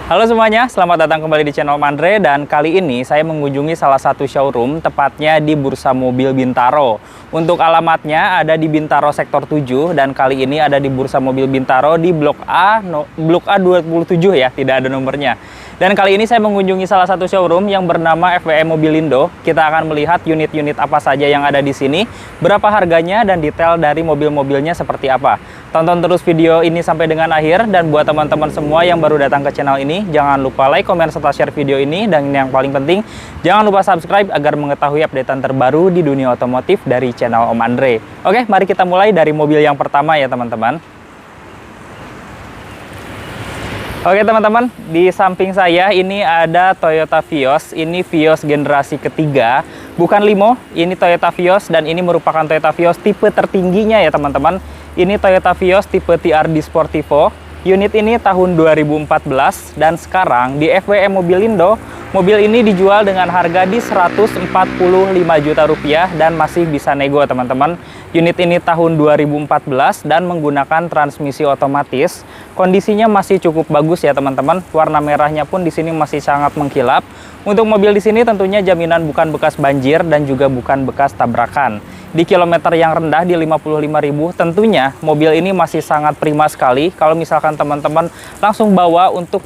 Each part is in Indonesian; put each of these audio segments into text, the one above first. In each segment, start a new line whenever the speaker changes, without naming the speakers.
Halo semuanya, selamat datang kembali di channel Om Andre. Dan kali ini saya mengunjungi salah satu showroom, tepatnya di Bursa Mobil Bintaro. Untuk alamatnya ada di Bintaro Sektor 7, dan kali ini ada di Bursa Mobil Bintaro di Blok A, Blok A27 ya, tidak ada nomornya. Dan kali ini saya mengunjungi salah satu showroom yang bernama FWM Mobilindo. Kita akan melihat unit-unit apa saja yang ada di sini, berapa harganya, dan detail dari mobil-mobilnya seperti apa. Tonton terus video ini sampai dengan akhir, dan buat teman-teman semua yang baru datang ke channel ini, jangan lupa like, komen, serta share video ini, dan yang paling penting, jangan lupa subscribe agar mengetahui updatean terbaru di dunia otomotif dari channel Om Andre. Oke, mari kita mulai dari mobil yang pertama ya teman-teman. Oke teman-teman, di samping saya ini ada Toyota Vios. Ini Vios generasi ketiga, bukan limo, ini Toyota Vios, dan ini merupakan Toyota Vios tipe tertingginya ya teman-teman. Ini Toyota Vios tipe TRD Sportivo. Unit ini tahun 2014, dan sekarang di FWM Mobilindo, mobil ini dijual dengan harga di 145 juta rupiah dan masih bisa nego teman-teman. Unit ini tahun 2014 dan menggunakan transmisi otomatis. Kondisinya masih cukup bagus ya teman-teman. Warna merahnya pun di sini masih sangat mengkilap. Untuk mobil di sini tentunya jaminan bukan bekas banjir dan juga bukan bekas tabrakan. Di kilometer yang rendah di 55.000, tentunya mobil ini masih sangat prima sekali kalau misalkan teman-teman langsung bawa untuk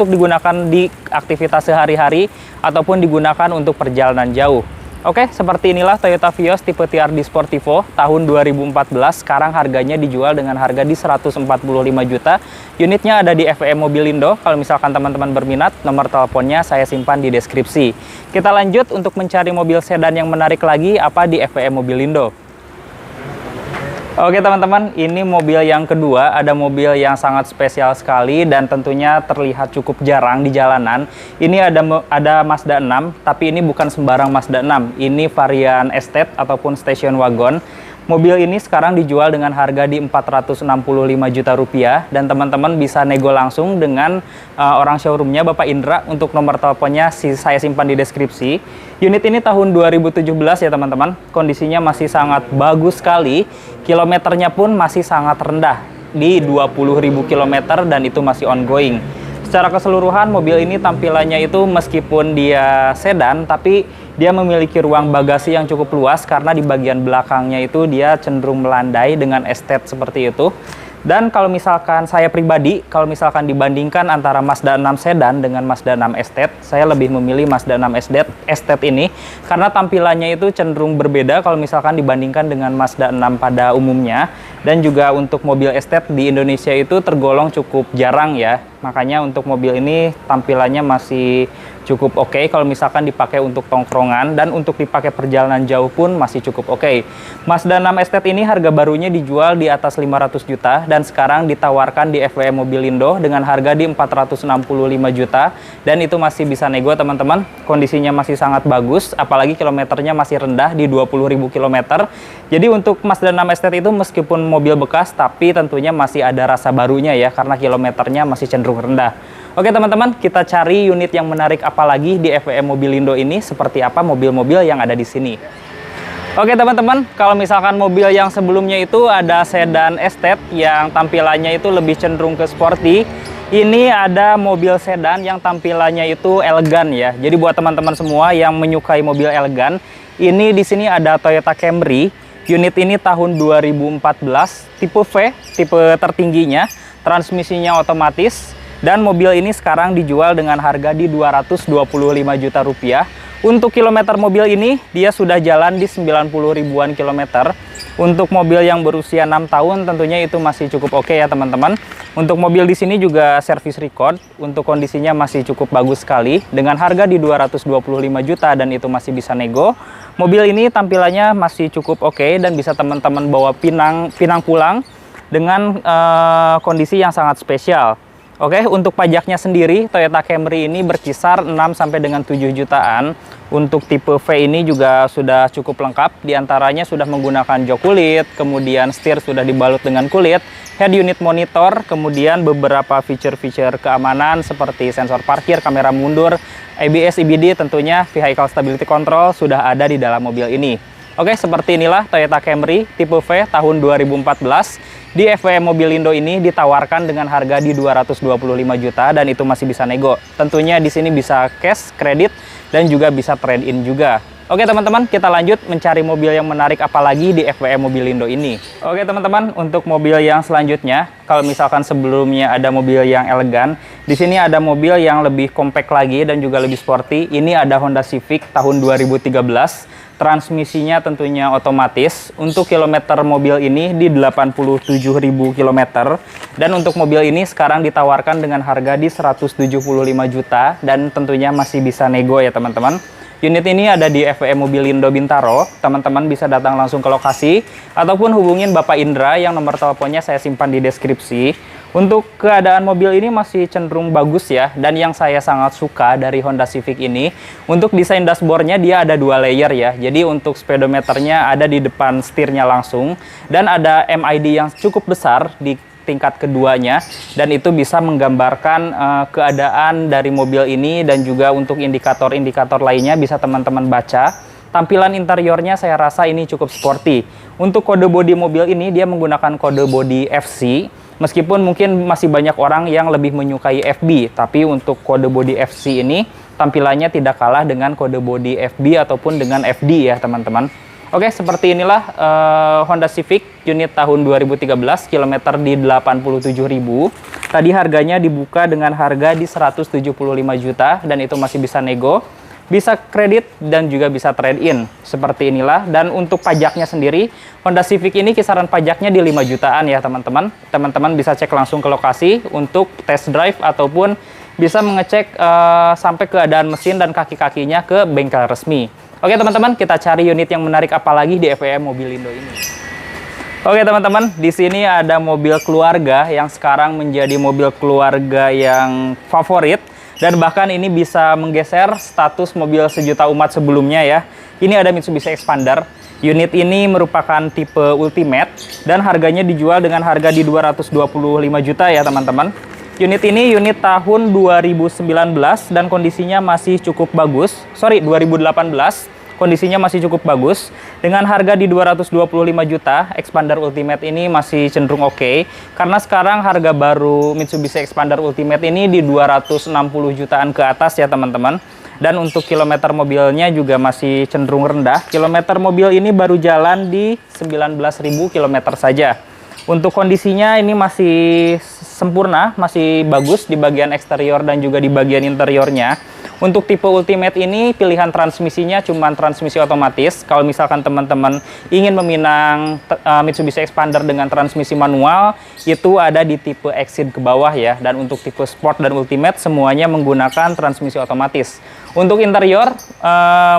digunakan di aktivitas sehari-hari ataupun digunakan untuk perjalanan jauh. Oke, seperti inilah Toyota Vios tipe TRD Sportivo tahun 2014. Sekarang harganya dijual dengan harga di 145 juta. Unitnya ada di FWM Mobilindo. Kalau misalkan teman-teman berminat, nomor teleponnya saya simpan di deskripsi. Kita lanjut untuk mencari mobil sedan yang menarik lagi apa di FWM Mobilindo. Oke teman-teman, ini mobil yang kedua. Ada mobil yang sangat spesial sekali dan tentunya terlihat cukup jarang di jalanan. Ini ada Mazda 6, tapi ini bukan sembarang Mazda 6. Ini varian estate ataupun station wagon. Mobil ini sekarang dijual dengan harga di 465 juta rupiah, dan teman-teman bisa nego langsung dengan orang showroomnya Bapak Indra. Untuk nomor teleponnya saya simpan di deskripsi. Unit ini tahun 2017 ya teman-teman. Kondisinya masih sangat bagus sekali. Kilometernya pun masih sangat rendah di 20.000 km dan itu masih ongoing. Secara keseluruhan mobil ini tampilannya itu meskipun dia sedan, tapi dia memiliki ruang bagasi yang cukup luas karena di bagian belakangnya itu dia cenderung melandai dengan estate seperti itu. Dan kalau misalkan saya pribadi, kalau misalkan dibandingkan antara Mazda 6 sedan dengan Mazda 6 estate, saya lebih memilih Mazda 6 estate ini karena tampilannya itu cenderung berbeda kalau misalkan dibandingkan dengan Mazda 6 pada umumnya. Dan juga untuk mobil estate di Indonesia itu tergolong cukup jarang ya. Makanya untuk mobil ini tampilannya masih cukup oke kalau misalkan dipakai untuk tongkrongan, dan untuk dipakai perjalanan jauh pun masih cukup oke. Mazda 6 Estate ini harga barunya dijual di atas 500 juta dan sekarang ditawarkan di FWM Mobilindo dengan harga di 465 juta, dan itu masih bisa nego teman-teman. Kondisinya masih sangat bagus, apalagi kilometernya masih rendah di 20.000 km. Jadi untuk Mazda 6 Estate itu meskipun mobil bekas, tapi tentunya masih ada rasa barunya ya karena kilometernya masih cenderung rendah. Oke teman-teman, kita cari unit yang menarik apa lagi di FWM Mobilindo ini, seperti apa mobil-mobil yang ada di sini. Oke teman-teman, kalau misalkan mobil yang sebelumnya itu ada sedan estate yang tampilannya itu lebih cenderung ke sporty. Ini ada mobil sedan yang tampilannya itu elegan ya. Jadi buat teman-teman semua yang menyukai mobil elegan, ini di sini ada Toyota Camry. Unit ini tahun 2014, tipe V, tipe tertingginya, transmisinya otomatis. Dan mobil ini sekarang dijual dengan harga di 225 juta rupiah. Untuk kilometer mobil ini, dia sudah jalan di 90 ribuan kilometer. Untuk mobil yang berusia 6 tahun, tentunya itu masih cukup oke ya teman-teman. Untuk mobil di sini juga service record. Untuk kondisinya masih cukup bagus sekali. Dengan harga di 225 juta dan itu masih bisa nego. Mobil ini tampilannya masih cukup oke dan bisa teman-teman bawa pinang pulang dengan kondisi yang sangat spesial. Oke, untuk pajaknya sendiri Toyota Camry ini berkisar 6 sampai dengan 7 jutaan. Untuk tipe V ini juga sudah cukup lengkap. Di antaranya sudah menggunakan jok kulit, kemudian setir sudah dibalut dengan kulit, head unit monitor, kemudian beberapa fitur-fitur keamanan seperti sensor parkir, kamera mundur, ABS, EBD, tentunya vehicle stability control sudah ada di dalam mobil ini. Oke, seperti inilah Toyota Camry tipe V tahun 2014. Di FWM Mobilindo ini ditawarkan dengan harga di 225 juta dan itu masih bisa nego. Tentunya di sini bisa cash, kredit, dan juga bisa trade-in juga. Oke teman-teman, kita lanjut mencari mobil yang menarik apalagi di FWM Mobilindo ini. Oke teman-teman, untuk mobil yang selanjutnya, kalau misalkan sebelumnya ada mobil yang elegan, di sini ada mobil yang lebih compact lagi dan juga lebih sporty. Ini ada Honda Civic tahun 2013. Transmisinya tentunya otomatis. Untuk kilometer mobil ini di 87.000 km. Dan untuk mobil ini sekarang ditawarkan dengan harga di 175 juta dan tentunya masih bisa nego ya teman-teman. Unit ini ada di FWM Mobilindo Bintaro. Teman-teman bisa datang langsung ke lokasi ataupun hubungin Bapak Indra yang nomor teleponnya saya simpan di deskripsi. Untuk keadaan mobil ini masih cenderung bagus ya, dan yang saya sangat suka dari Honda Civic ini, untuk desain dashboardnya dia ada 2 layer ya. Jadi untuk speedometernya ada di depan setirnya langsung, dan ada MID yang cukup besar di tingkat keduanya, dan itu bisa menggambarkan keadaan dari mobil ini, dan juga untuk indikator-indikator lainnya bisa teman-teman baca. Tampilan interiornya saya rasa ini cukup sporty. Untuk kode bodi mobil ini dia menggunakan kode bodi FC. Meskipun mungkin masih banyak orang yang lebih menyukai FB, tapi untuk kode bodi FC ini tampilannya tidak kalah dengan kode bodi FB ataupun dengan FD ya teman-teman. Oke, seperti inilah Honda Civic unit tahun 2013, kilometer di 87.000. Tadi harganya dibuka dengan harga di 175 juta dan itu masih bisa nego. Bisa kredit dan juga bisa trade-in. Seperti inilah. Dan untuk pajaknya sendiri, Honda Civic ini kisaran pajaknya di 5 jutaan ya teman-teman. Teman-teman bisa cek langsung ke lokasi untuk test drive ataupun bisa mengecek sampai keadaan mesin dan kaki-kakinya ke bengkel resmi. Oke teman-teman, kita cari unit yang menarik apalagi di FWM Mobilindo ini. Oke teman-teman, di sini ada mobil keluarga yang sekarang menjadi mobil keluarga yang favorit. Dan bahkan ini bisa menggeser status mobil sejuta umat sebelumnya ya. Ini ada Mitsubishi Expander. Unit ini merupakan tipe Ultimate dan harganya dijual dengan harga di 225 juta ya teman-teman. Unit ini unit tahun 2019 dan kondisinya masih cukup bagus. 2018. Kondisinya masih cukup bagus. Dengan harga di 225 juta, Expander Ultimate ini masih cenderung oke. Karena sekarang harga baru Mitsubishi Expander Ultimate ini di 260 jutaan ke atas ya teman-teman. Dan untuk kilometer mobilnya juga masih cenderung rendah. Kilometer mobil ini baru jalan di 19.000 km saja. Untuk kondisinya ini masih sempurna, masih bagus di bagian eksterior dan juga di bagian interiornya. Untuk tipe Ultimate ini pilihan transmisinya cuma transmisi otomatis. Kalau misalkan teman-teman ingin meminang Mitsubishi Expander dengan transmisi manual, itu ada di tipe Exceed ke bawah ya. Dan untuk tipe Sport dan Ultimate semuanya menggunakan transmisi otomatis. Untuk interior,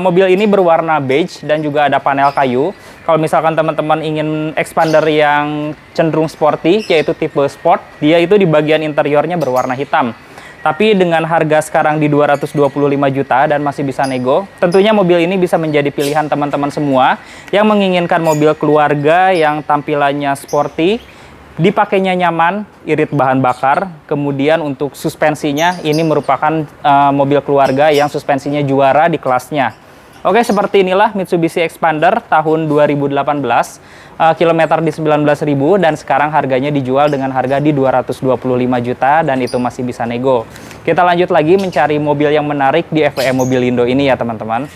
mobil ini berwarna beige dan juga ada panel kayu. Kalau misalkan teman-teman ingin Expander yang cenderung sporty, yaitu tipe Sport, dia itu di bagian interiornya berwarna hitam. Tapi dengan harga sekarang di 225 juta dan masih bisa nego, tentunya mobil ini bisa menjadi pilihan teman-teman semua yang menginginkan mobil keluarga yang tampilannya sporty, dipakainya nyaman, irit bahan bakar. Kemudian untuk suspensinya, ini merupakan mobil keluarga yang suspensinya juara di kelasnya. Oke, seperti inilah Mitsubishi Expander tahun 2018, kilometer di 19.000 dan sekarang harganya dijual dengan harga di 225 juta dan itu masih bisa nego. Kita lanjut lagi mencari mobil yang menarik di FWM Mobilindo ini ya teman-teman.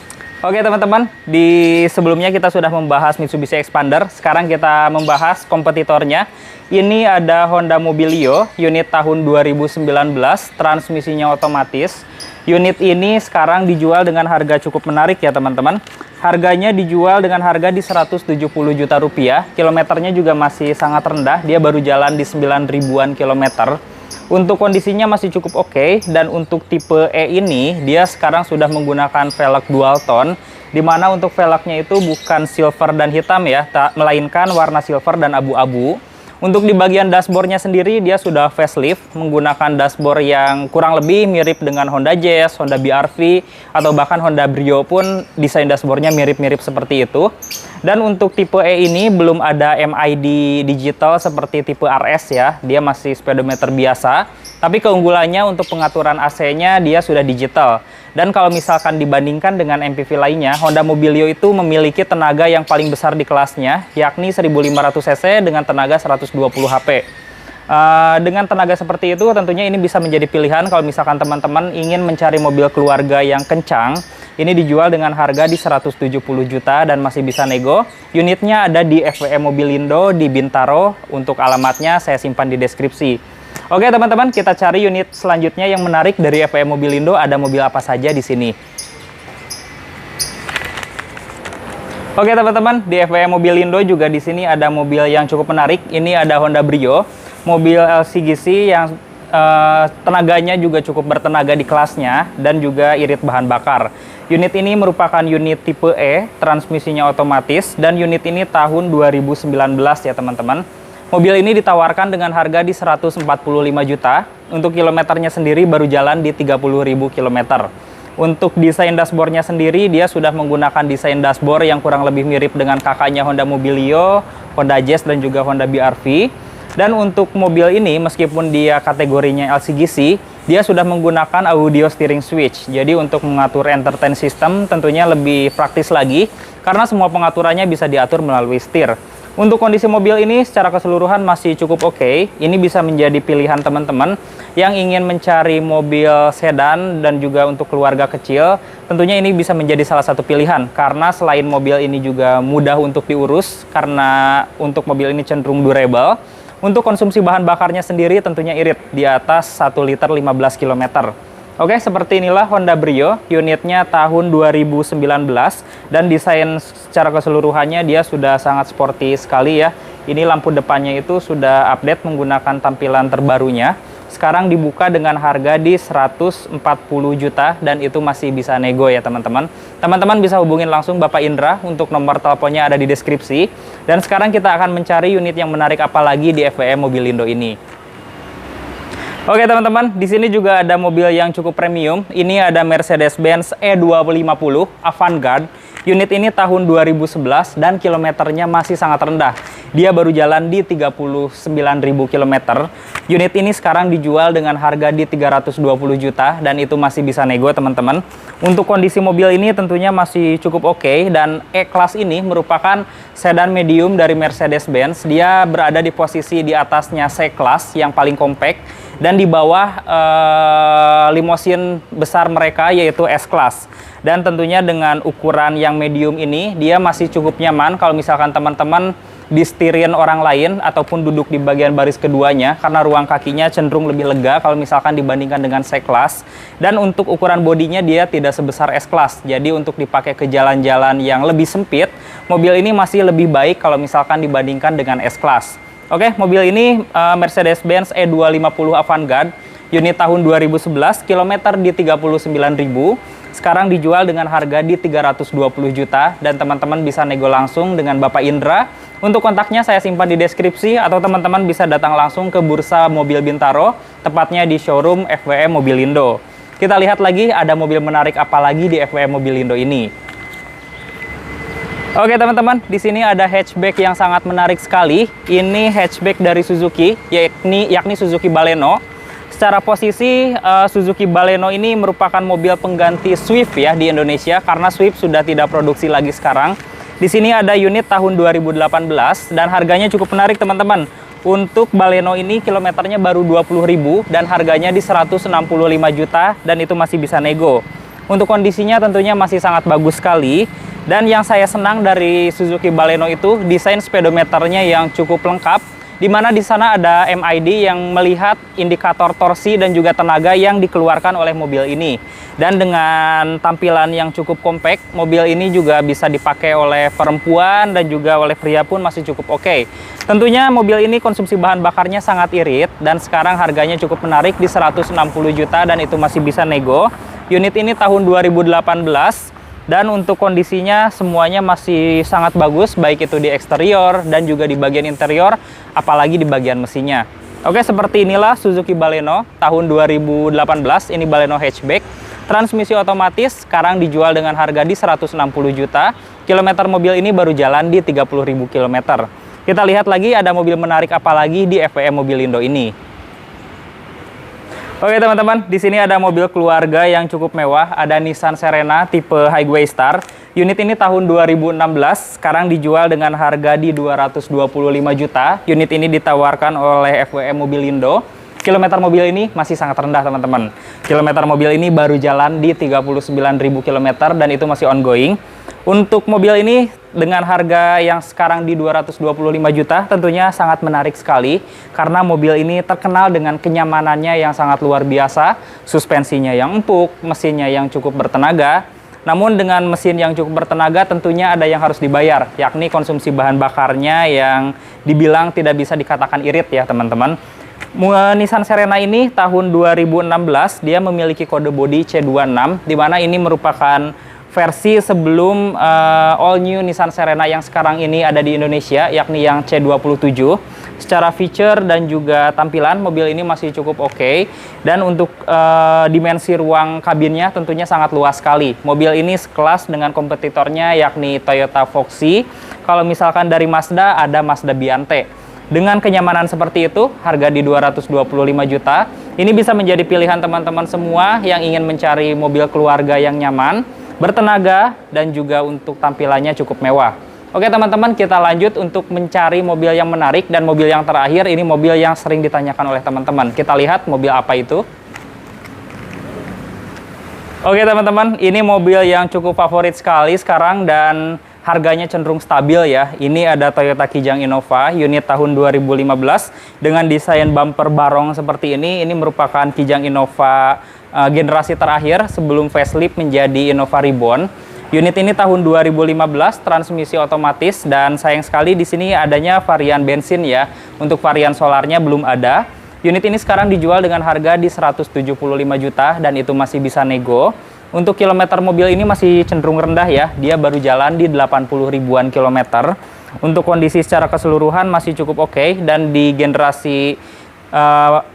Oke teman-teman, di sebelumnya kita sudah membahas Mitsubishi Expander, sekarang kita membahas kompetitornya. Ini ada Honda Mobilio, unit tahun 2019, transmisinya otomatis. Unit ini sekarang dijual dengan harga cukup menarik ya teman-teman. Harganya dijual dengan harga di 170 juta rupiah. Kilometernya juga masih sangat rendah, dia baru jalan di 9.000-an kilometer. Untuk kondisinya masih cukup oke, dan untuk tipe E ini dia sekarang sudah menggunakan velg dual tone, dimana untuk velgnya itu bukan silver dan hitam ya, melainkan warna silver dan abu-abu. Untuk di bagian dashboardnya sendiri dia sudah facelift, menggunakan dashboard yang kurang lebih mirip dengan Honda Jazz, Honda BR-V, atau bahkan Honda Brio pun desain dashboardnya mirip-mirip seperti itu. Dan untuk tipe E ini belum ada MID digital seperti tipe RS ya, dia masih speedometer biasa. Tapi keunggulannya untuk pengaturan AC-nya dia sudah digital. Dan kalau misalkan dibandingkan dengan MPV lainnya, Honda Mobilio itu memiliki tenaga yang paling besar di kelasnya, yakni 1500 cc dengan tenaga 120 HP. Dengan tenaga seperti itu tentunya ini bisa menjadi pilihan kalau misalkan teman-teman ingin mencari mobil keluarga yang kencang. Ini dijual dengan harga di 170 juta dan masih bisa nego. Unitnya ada di FWM Mobilindo di Bintaro. Untuk alamatnya saya simpan di deskripsi. Oke teman-teman, kita cari unit selanjutnya yang menarik dari FWM Mobilindo. Ada mobil apa saja di sini? Oke teman-teman, di FWM Mobilindo juga di sini ada mobil yang cukup menarik. Ini ada Honda Brio, mobil LCGC yang tenaganya juga cukup bertenaga di kelasnya dan juga irit bahan bakar. Unit ini merupakan unit tipe E, transmisinya otomatis, dan unit ini tahun 2019 ya teman-teman. Mobil ini ditawarkan dengan harga di 145 juta. Untuk kilometernya sendiri baru jalan di 30.000 km. Untuk desain dashboardnya sendiri, dia sudah menggunakan desain dashboard yang kurang lebih mirip dengan kakaknya Honda Mobilio, Honda Jazz, dan juga Honda BR-V. Dan untuk mobil ini, meskipun dia kategorinya LCGC, dia sudah menggunakan audio steering switch. Jadi untuk mengatur entertain system tentunya lebih praktis lagi, karena semua pengaturannya bisa diatur melalui setir. Untuk kondisi mobil ini secara keseluruhan masih cukup oke. Ini bisa menjadi pilihan teman-teman yang ingin mencari mobil sedan dan juga untuk keluarga kecil. Tentunya ini bisa menjadi salah satu pilihan karena selain mobil ini juga mudah untuk diurus karena untuk mobil ini cenderung durable. Untuk konsumsi bahan bakarnya sendiri tentunya irit di atas 1 liter 15 km. Oke, seperti inilah Honda Brio, unitnya tahun 2019 dan desain secara keseluruhannya dia sudah sangat sporty sekali ya. Ini lampu depannya itu sudah update menggunakan tampilan terbarunya. Sekarang dibuka dengan harga di 140 juta dan itu masih bisa nego ya teman-teman. Teman-teman bisa hubungin langsung Bapak Indra untuk nomor teleponnya ada di deskripsi. Dan sekarang kita akan mencari unit yang menarik apa lagi di FWM Mobilindo ini. Oke teman-teman, di sini juga ada mobil yang cukup premium. Ini ada Mercedes-Benz E250 Avantgarde. Unit ini tahun 2011 dan kilometernya masih sangat rendah. Dia baru jalan di 39.000 km. Unit ini sekarang dijual dengan harga di 320 juta dan itu masih bisa nego teman-teman. Untuk kondisi mobil ini tentunya masih cukup oke dan E-Class ini merupakan sedan medium dari Mercedes-Benz. Dia berada di posisi di atasnya C-Class yang paling compact dan di bawah limousine besar mereka yaitu S-Class. Dan tentunya dengan ukuran yang medium ini dia masih cukup nyaman kalau misalkan teman-teman disetirin orang lain ataupun duduk di bagian baris keduanya karena ruang kakinya cenderung lebih lega kalau misalkan dibandingkan dengan C-Class. Dan untuk ukuran bodinya dia tidak sebesar S-Class. Jadi untuk dipakai ke jalan-jalan yang lebih sempit, mobil ini masih lebih baik kalau misalkan dibandingkan dengan S-Class. Oke, mobil ini Mercedes-Benz E250 Avantgarde, unit tahun 2011, kilometer di 39.000. Sekarang dijual dengan harga di 320 juta dan teman-teman bisa nego langsung dengan Bapak Indra. Untuk kontaknya saya simpan di deskripsi atau teman-teman bisa datang langsung ke Bursa Mobil Bintaro, tepatnya di showroom FWM Mobilindo. Kita lihat lagi ada mobil menarik apa lagi di FWM Mobilindo ini. Oke teman-teman, di sini ada hatchback yang sangat menarik sekali. Ini hatchback dari Suzuki, yakni Suzuki Baleno. Secara posisi, Suzuki Baleno ini merupakan mobil pengganti Swift ya di Indonesia karena Swift sudah tidak produksi lagi sekarang. Di sini ada unit tahun 2018 dan harganya cukup menarik teman-teman. Untuk Baleno ini kilometernya baru 20.000 dan harganya di 165 juta dan itu masih bisa nego. Untuk kondisinya tentunya masih sangat bagus sekali. Dan yang saya senang dari Suzuki Baleno itu desain speedometernya yang cukup lengkap, di mana di sana ada MID yang melihat indikator torsi dan juga tenaga yang dikeluarkan oleh mobil ini. Dan dengan tampilan yang cukup compact, mobil ini juga bisa dipakai oleh perempuan dan juga oleh pria pun masih cukup oke. Tentunya mobil ini konsumsi bahan bakarnya sangat irit dan sekarang harganya cukup menarik di 160 juta dan itu masih bisa nego. Unit ini tahun 2018. Dan untuk kondisinya semuanya masih sangat bagus, baik itu di eksterior dan juga di bagian interior, apalagi di bagian mesinnya. Oke, seperti inilah Suzuki Baleno tahun 2018, ini Baleno hatchback. Transmisi otomatis, sekarang dijual dengan harga di 160 juta. Kilometer mobil ini baru jalan di 30.000 km. Kita lihat lagi ada mobil menarik apa lagi di FWM Mobilindo ini. Oke teman-teman, di sini ada mobil keluarga yang cukup mewah, ada Nissan Serena tipe Highway Star. Unit ini tahun 2016, sekarang dijual dengan harga di 225 juta. Unit ini ditawarkan oleh FWM Mobilindo. Kilometer mobil ini masih sangat rendah teman-teman. Kilometer mobil ini baru jalan di 39.000 km dan itu masih ongoing. Untuk mobil ini dengan harga yang sekarang di 225 juta tentunya sangat menarik sekali karena mobil ini terkenal dengan kenyamanannya yang sangat luar biasa, suspensinya yang empuk, mesinnya yang cukup bertenaga. Namun dengan mesin yang cukup bertenaga tentunya ada yang harus dibayar, yakni konsumsi bahan bakarnya yang dibilang tidak bisa dikatakan irit ya teman-teman. Nissan Serena ini tahun 2016 dia memiliki kode bodi C26 di mana ini merupakan versi sebelum all new Nissan Serena yang sekarang ini ada di Indonesia, yakni yang C27. Secara feature dan juga tampilan mobil ini masih cukup oke. Dan untuk dimensi ruang kabinnya tentunya sangat luas sekali. Mobil ini sekelas dengan kompetitornya yakni Toyota Foxy. Kalau misalkan dari Mazda ada Mazda Biante. Dengan kenyamanan seperti itu, harga di 225 juta, ini bisa menjadi pilihan teman-teman semua yang ingin mencari mobil keluarga yang nyaman, bertenaga, dan juga untuk tampilannya cukup mewah. Oke teman-teman, kita lanjut untuk mencari mobil yang menarik, dan mobil yang terakhir ini mobil yang sering ditanyakan oleh teman-teman. Kita lihat mobil apa itu. Oke teman-teman, ini mobil yang cukup favorit sekali sekarang dan harganya cenderung stabil ya. Ini ada Toyota Kijang Innova unit tahun 2015 dengan desain bumper barong seperti ini. Ini merupakan Kijang Innova generasi terakhir sebelum facelift menjadi Innova Reborn. Unit ini tahun 2015, transmisi otomatis dan sayang sekali di sini adanya varian bensin ya. Untuk varian solarnya belum ada. Unit ini sekarang dijual dengan harga di 175 juta dan itu masih bisa nego. Untuk kilometer mobil ini masih cenderung rendah ya, dia baru jalan di 80 ribuan kilometer. Untuk kondisi secara keseluruhan masih cukup oke dan di generasi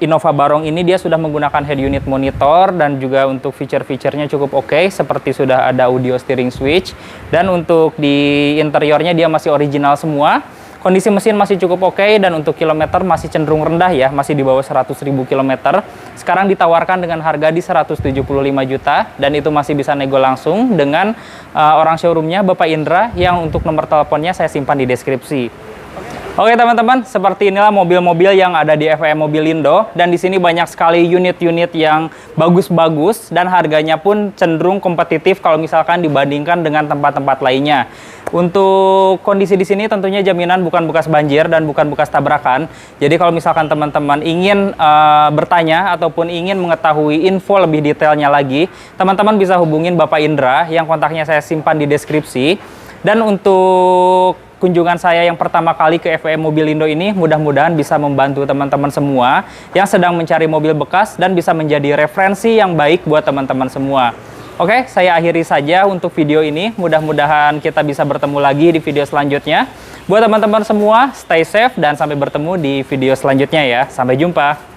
Innova Barong ini dia sudah menggunakan head unit monitor dan juga untuk feature-featurenya cukup oke seperti sudah ada audio steering switch dan untuk di interiornya dia masih original semua. Kondisi mesin masih cukup oke dan untuk kilometer masih cenderung rendah ya, masih di bawah 100.000 km. Sekarang ditawarkan dengan harga di 175 juta dan itu masih bisa nego langsung dengan orang showroomnya Bapak Indra yang untuk nomor teleponnya saya simpan di deskripsi. Oke teman-teman, seperti inilah mobil-mobil yang ada di FWM Mobilindo dan di sini banyak sekali unit-unit yang bagus-bagus dan harganya pun cenderung kompetitif kalau misalkan dibandingkan dengan tempat-tempat lainnya. Untuk kondisi di sini tentunya jaminan bukan bekas banjir dan bukan bekas tabrakan. Jadi kalau misalkan teman-teman ingin bertanya ataupun ingin mengetahui info lebih detailnya lagi, teman-teman bisa hubungin Bapak Indra yang kontaknya saya simpan di deskripsi. Dan untuk kunjungan saya yang pertama kali ke FWM Mobilindo ini mudah-mudahan bisa membantu teman-teman semua yang sedang mencari mobil bekas dan bisa menjadi referensi yang baik buat teman-teman semua. Oke, saya akhiri saja untuk video ini. Mudah-mudahan kita bisa bertemu lagi di video selanjutnya. Buat teman-teman semua, stay safe dan sampai bertemu di video selanjutnya ya. Sampai jumpa.